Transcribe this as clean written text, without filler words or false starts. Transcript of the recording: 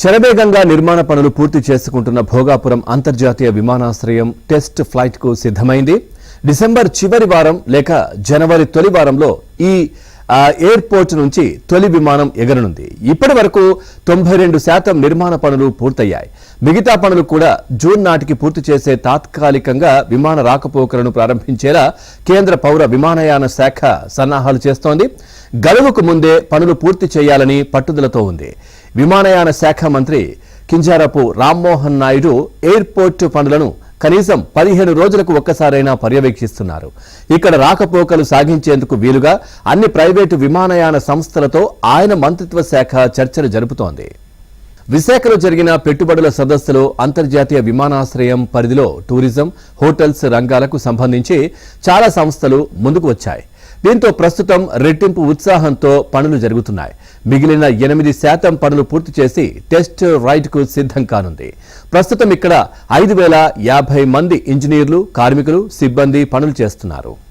శరవేగంగా నిర్మాణ పనులు పూర్తి చేసుకుంటున్న భోగాపురం అంతర్జాతీయ విమానాశ్రయం టెస్ట్ ఫ్లైట్ కు సిద్ధమైంది. డిసెంబర్ చివరి వారం లేక జనవరి తొలి వారంలో ఈ ఎయిర్పోర్ట్ నుంచి తొలి విమానం ఎగరనుంది. ఇప్పటి వరకు 92% నిర్మాణ పనులు పూర్తయ్యాయి. మిగతా పనులు కూడా జూన్ నాటికి పూర్తి చేసే తాత్కాలికంగా విమాన రాకపోకలను ప్రారంభించేలా కేంద్ర పౌర విమానయాన శాఖ సన్నాహాలు చేస్తోంది. గడువుకు ముందే పనులు పూర్తి చేయాలని పట్టుదలతో ఉంది. విమానయాన శాఖ మంత్రి కింజారపు రామ్మోహన్ నాయుడు ఎయిర్పోర్ట్ పనులను కనీసం 15 రోజులకు ఒక్కసారైనా పర్యవేక్షిస్తున్నారు. ఇక్కడ రాకపోకలు సాగించేందుకు వీలుగా అన్ని ప్రైవేటు విమానయాన సంస్థలతో ఆయన మంత్రిత్వ శాఖ చర్చలు జరుపుతోంది. విశాఖలో జరిగిన పెట్టుబడుల సదస్సులో అంతర్జాతీయ విమానాశ్రయం పరిధిలో టూరిజం, హోటల్స్ రంగాలకు సంబంధించి చాలా సంస్థలు ముందుకు వచ్చాయి. దీంతో ప్రస్తుతం రెట్టింపు ఉత్సాహంతో పనులు జరుగుతున్నాయి. మిగిలిన 8% పనులు పూర్తి చేసి టెస్ట్ రైడ్ కు సిద్ధం కానుంది. ప్రస్తుతం ఇక్కడ 5050 మంది ఇంజనీర్లు, కార్మికులు, సిబ్బంది పనులు చేస్తున్నారు.